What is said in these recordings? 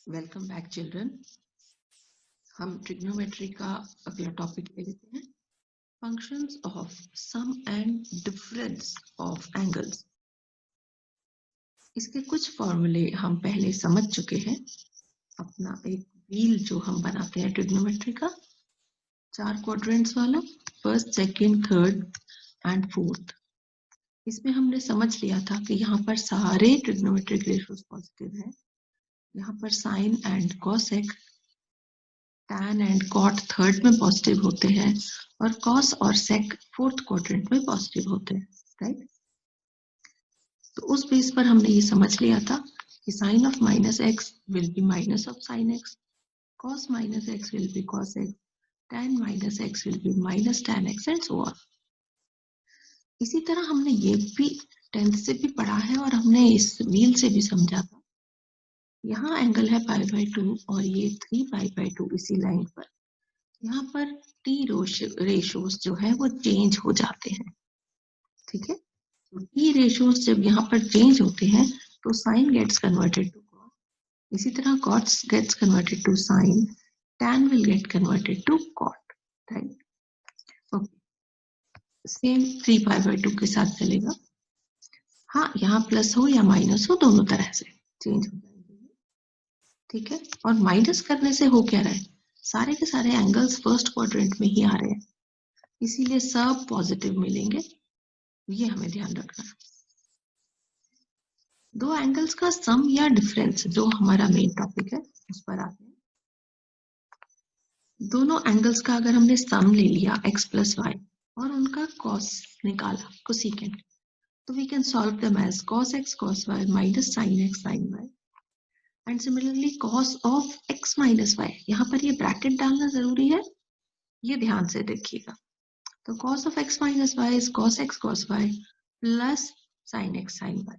Welcome back children. हम trigonometry का अगला टॉपिक ले लेते हैं, functions of sum and difference of angles. इसके कुछ फॉर्मूले हम पहले समझ चुके हैं। अपना एक व्हील जो हम बनाते हैं ट्रिग्नोमेट्री का, 4 क्वाड्रेंट्स वाला, first, second, third and fourth. इसमें हमने समझ लिया था कि यहाँ पर सारे ट्रिग्नोमेट्रिक रेशियोज पॉजिटिव है। यहाँ पर sine and cosec, tan and cot third में पॉजिटिव होते हैं और कॉस और सेक फोर्थ क्वाड्रेंट में पॉजिटिव होते हैं, राइट। तो उस बेस पर हमने ये समझ लिया था कि sine of minus x will be minus of sine x, cos minus x will be cos x, tan minus x will be minus tan x and so on. इसी तरह हमने ये भी 10th से भी पढ़ा है और हमने इस व्हील से भी समझा था। यहाँ एंगल है पाई बाई 2 और ये 3 पाई बाई 2 इसी लाइन पर। यहाँ पर टी रेशियोज जो है वो चेंज हो जाते हैं, ठीक है। तो टी रेशियोज जब यहाँ पर चेंज होते हैं तो sine gets converted to cos, इसी तरह cos gets converted to sine, tan will get converted to cot, right. Okay, same 3 pi by 2 के साथ चलेगा। हाँ, यहाँ प्लस हो या माइनस हो, दोनों तरह से चेंज हो जाएंगे, ठीक है। और माइनस करने से हो क्या रहा है, सारे के सारे एंगल्स फर्स्ट क्वाड्रेंट में ही आ रहे हैं, इसीलिए सब पॉजिटिव मिलेंगे, ये हमें ध्यान रखना है। दो एंगल्स का सम या डिफरेंस जो हमारा मेन टॉपिक है उस पर आते हैं। दोनों एंगल्स का अगर हमने सम ले लिया x प्लस वाई और उनका कॉस निकाला कोसेकेंट, तो we can solve them as cos x cos y minus sin x sin y and similarly cos of x minus y। यहाँ पर ये ब्रैकेट डालना जरूरी है, ये ध्यान से देखिएगा। तो cos of x minus y is cos x cos y plus sin x sin y।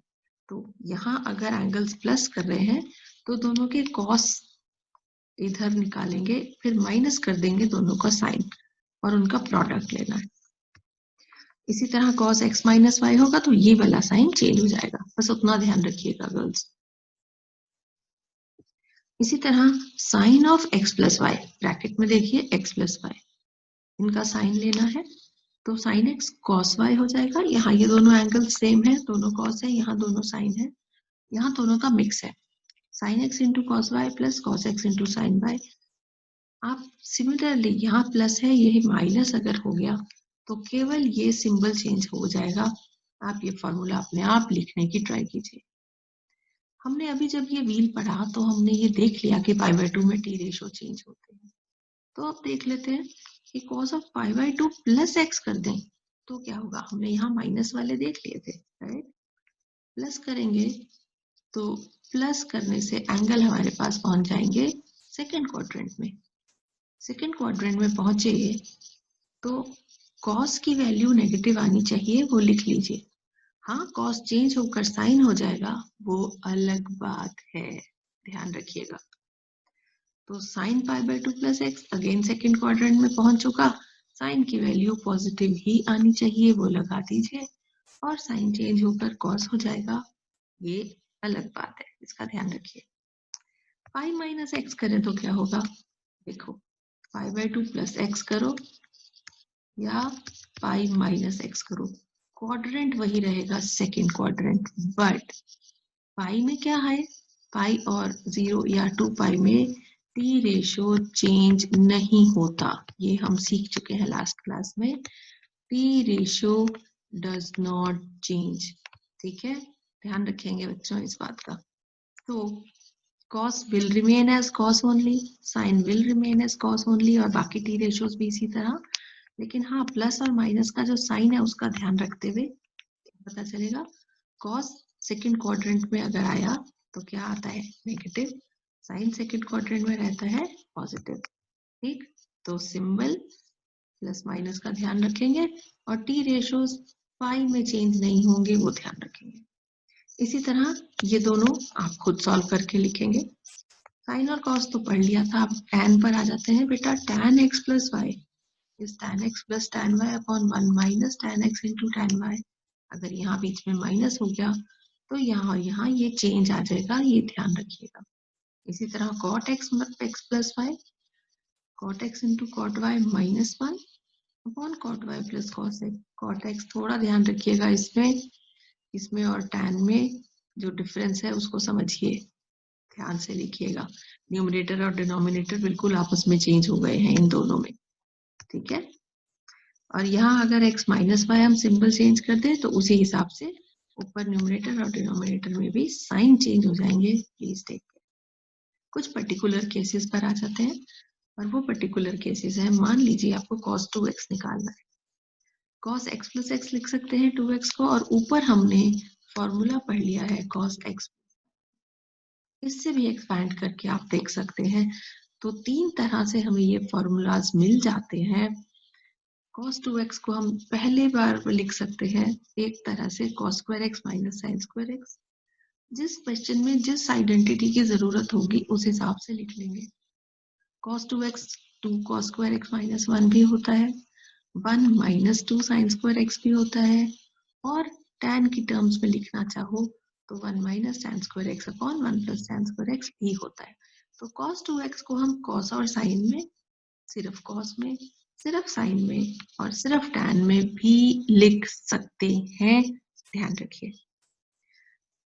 तो यहाँ अगर एंगल्स प्लस कर रहे हैं तो दोनों के कॉस इधर निकालेंगे, फिर माइनस कर देंगे दोनों का साइन और उनका प्रोडक्ट लेना है। इसी तरह cos x माइनस वाई होगा तो ये वाला साइन चेंज हो जाएगा, बस उतना ध्यान रखिएगा गर्ल्स। इसी तरह sine of x plus y, bracket में देखिए x प्लस वाई, इनका साइन लेना है तो साइन एक्स कॉस वाई हो जाएगा। यहाँ ये दोनों एंगल सेम है, दोनों कॉस है, यहाँ दोनों साइन है, यहाँ दोनों का मिक्स है, sine x into cos y plus cos x into sine y. आप सिमिलरली यहाँ प्लस है, ये माइनस अगर हो गया तो केवल ये सिंबल चेंज हो जाएगा। आप ये फॉर्मूला अपने आप लिखने की ट्राई कीजिए। हमने अभी जब ये व्हील पढ़ा तो हमने ये देख लिया कि पाई बाई 2 में टी रेशो चेंज होते हैं। तो अब देख लेते हैं कि cos of pi by 2 plus x कर दें तो क्या होगा। हमने यहाँ माइनस वाले देख लिए थे, राइट। प्लस करेंगे तो प्लस करने से एंगल हमारे पास पहुंच जाएंगे सेकेंड क्वाड्रेंट में। सेकेंड क्वाड्रेंट में पहुंचे तो cos की वैल्यू नेगेटिव आनी चाहिए, वो लिख लीजिए। हाँ, cos चेंज होकर साइन हो जाएगा, वो अलग बात है, ध्यान रखिएगा। तो sine pi by 2 plus x again second quadrant में पहुंच चुका, साइन की वैल्यू पॉजिटिव ही आनी चाहिए, वो लगा दीजिए और साइन चेंज होकर कॉस हो जाएगा, ये अलग बात है, इसका ध्यान रखिए। पाई माइनस एक्स करें तो क्या होगा, देखो पाई बाई 2 प्लस एक्स करो या पाई माइनस एक्स करो, क्वाड्रेंट वही रहेगा सेकेंड क्वाड्रेंट, बट पाई में क्या है, पाई और 0 या 2 पाई में टी रेशो चेंज नहीं होता, ये हम सीख चुके हैं लास्ट क्लास में। T ratio does not change, ठीक है, ध्यान रखेंगे बच्चों इस बात का। तो cos will remain as cos only, sin will remain as cos only और बाकी टी रेशोज भी इसी तरह। लेकिन हाँ, प्लस और माइनस का जो साइन है उसका ध्यान रखते हुए पता चलेगा, cos सेकेंड क्वाड्रेंट में अगर आया तो क्या आता है, नेगेटिव, साइन सेकेंड क्वाड्रेंट में रहता है पॉजिटिव, ठीक। तो सिंबल प्लस माइनस का ध्यान रखेंगे और टी रेशोज पाई में चेंज नहीं होंगे, वो ध्यान रखेंगे। इसी तरह ये दोनों आप खुद सॉल्व करके लिखेंगे। साइन और कॉस तो पढ़ लिया था, अब टैन पर आ जाते हैं बेटा। Tan x plus y is tan x plus tan y upon 1 minus tan x into tan y. अगर यहाँ बीच में माइनस हो गया तो यहाँ ये चेंज आ जाएगा, ये ध्यान रखिएगा। इसी तरह cot x plus y, cot x into cot y minus 1 upon cot y plus cos x. cot x थोड़ा ध्यान रखिएगा इसमें और tan में जो डिफरेंस है उसको समझिए, ध्यान से लिखिएगा। न्यूमरेटर और डिनोमिनेटर बिल्कुल आपस में चेंज हो गए हैं इन दोनों में, ठीक है। और यहाँ अगर x माइनस वाई हम सिंबल चेंज कर दें तो उसी हिसाब से ऊपर न्यूमरेटर और डिनोमिनेटर में भी साइन चेंज हो जाएंगे। Please take care. कुछ पर्टिकुलर केसेस पर आ जाते हैं और वो पर्टिकुलर केसेस है, मान लीजिए आपको cos 2x निकालना है, cos x plus x लिख सकते हैं 2x को, और ऊपर हमने फॉर्मूला पढ़ लिया है cos x, इससे भी एक्सपैंड करके आप देख सकते हैं। तो तीन तरह से हमें ये फॉर्मूलाज मिल जाते हैं। cos 2x को हम पहले बार लिख सकते हैं एक तरह से cos square x minus sin square x, जिस क्वेश्चन में जिस आइडेंटिटी की जरूरत होगी उस हिसाब से लिख लेंगे। cos 2x 2 cos square x minus 1 भी होता है, 1 minus 2 sin square x भी होता है, और tan की टर्म्स में लिखना चाहो तो 1 minus tan square x upon 1 plus tan square x भी होता है। तो cos 2x को हम cos और sin में, सिर्फ cos में, सिर्फ sin में और सिर्फ tan में भी लिख सकते हैं, ध्यान रखिए।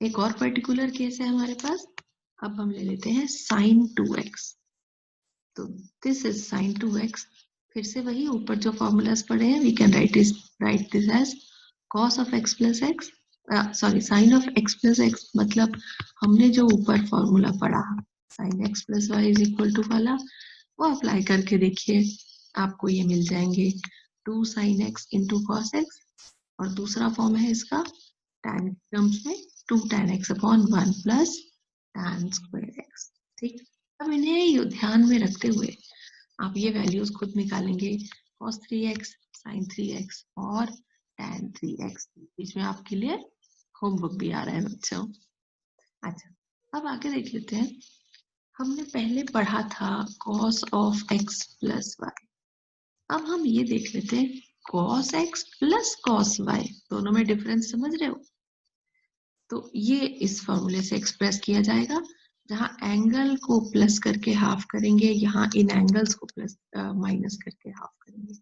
एक और पर्टिकुलर केस है हमारे पास, अब हम ले लेते हैं sin 2x। तो दिस इज sin 2x, फिर से वही ऊपर जो फॉर्मूलाज पढ़े हैं, we can write this as cos of x plus x, sorry sin of x plus x, मतलब हमने जो ऊपर फॉर्मूला पढ़ा sin x plus y is equal to वाला, वो अप्लाई करके देखिए, आपको ये मिल जाएंगे 2 sin x into cos x, और दूसरा फॉर्म है इसका tan टर्म्स में 2 tan x upon 1 plus tan square x, ठीक। अब इन्हें ध्यान में रखते हुए आप ये वैल्यूज खुद निकालेंगे, cos 3x, sin 3x और tan 3x। बीच में आपके लिए होमवर्क भी आ रहा है बच्चों। अच्छा, अब आगे देख लेते हैं, हमने पहले पढ़ा था cos of x plus y। अब हम ये देख लेते हैं cos x plus cos y, दोनों में डिफरेंस समझ रहे हो? तो ये इस फॉर्मूले से एक्सप्रेस किया जाएगा, जहां एंगल को प्लस करके हाफ करेंगे, यहाँ इन एंगल्स को प्लस माइनस करके हाफ करेंगे।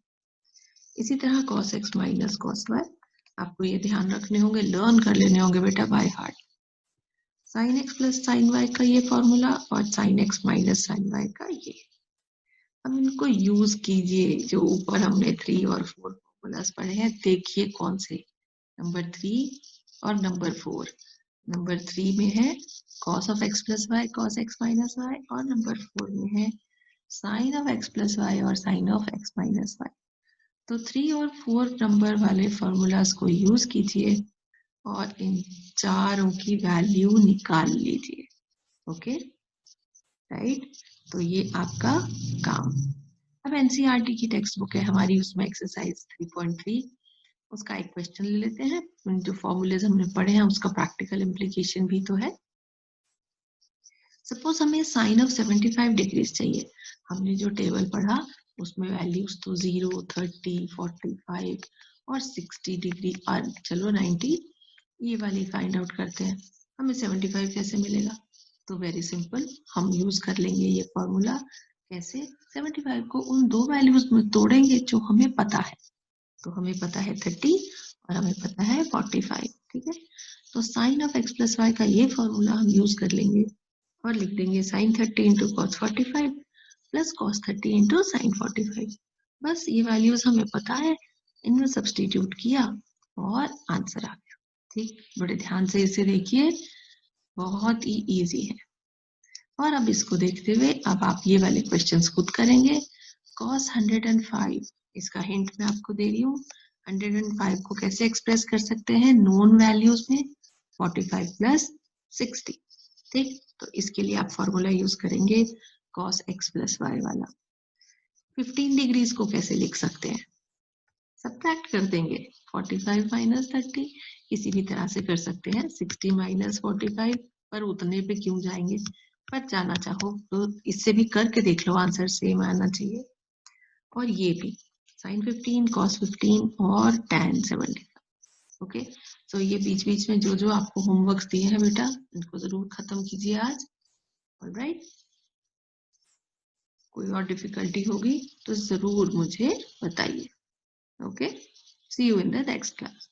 इसी तरह cos x minus cos y, आपको ये ध्यान रखने होंगे, लर्न कर लेने होंगे बेटा by heart. sin x plus sin y का ये फॉर्मूला और sin x minus sin y का ये। अब इनको यूज कीजिए, जो ऊपर हमने 3 और 4 फॉर्मूलाज पढ़े हैं, देखिए कौन से, नंबर 3 और नंबर 4। नंबर 3 में है cos of x plus y cos x minus y, और नंबर 4 में है sin of x plus y और sin of x minus y। तो 3 और 4 नंबर वाले फॉर्मूलाज को यूज कीजिए और इन चारों की वैल्यू निकाल लीजिए। Okay, right. तो ये आपका काम। अब एनसीईआरटी की टेक्स्ट बुक है हमारी, उसमें एक्सरसाइज 3.3, उसका एक क्वेश्चन ले लेते हैं। जो फॉर्मूलेज हमने पढ़े हैं उसका प्रैक्टिकल इम्प्लीकेशन भी तो है। सपोज हमें साइन ऑफ 75 डिग्रीज चाहिए, हमने जो टेबल पढ़ा उसमें वैल्यूज तो 0, 30, 45 और 60 डिग्री, चलो 90, ये वाली फाइंड आउट करते हैं। हमें 75 कैसे मिलेगा? तो वेरी सिंपल, हम यूज कर लेंगे ये फॉर्मूला। कैसे? 75 को उन दो वैल्यूज में तोड़ेंगे जो हमें पता है। तो हमें पता है 30 और हमें पता है 45, ठीक है। तो sine of x plus y का ये फॉर्मूला हम यूज कर लेंगे और लिख देंगे sine 30 into cos 45 plus cos 30 into sine 45। बस ये वैल्यूज हमें पता है, इनमें सब्सटीट्यूट किया और आंसर आ गया, ठीक। बड़े ध्यान से इसे देखिए, बहुत ही इजी है। और अब इसको देखते हुए अब आप ये वाले क्वेश्चंस खुद करेंगे। cos 105, इसका हिंट मैं आपको दे रही हूँ। 105 को कैसे एक्सप्रेस कर सकते हैं नोन वैल्यूज में? 45 प्लस 60, ठीक। तो इसके लिए आप फॉर्मूला यूज करेंगे cos x प्लस वाई वाला। 15 डिग्रीज को कैसे लिख सकते हैं? सब्ट्रैक्ट कर देंगे, 45 माइनस 30, किसी भी तरह से कर सकते हैं। 60 माइनस 45, पर उतने पे क्यों जाएंगे, पर जाना चाहो तो इससे भी करके देख लो, आंसर सेम आना चाहिए। और ये भी sin 15 cos 15 और tan 75। ओके, तो ये बीच बीच में जो जो आपको होमवर्क्स दिए हैं बेटा, इनको जरूर खत्म कीजिए आज। ऑलराइट, कोई और डिफिकल्टी होगी तो जरूर मुझे बताइए. Okay, see you in the next class.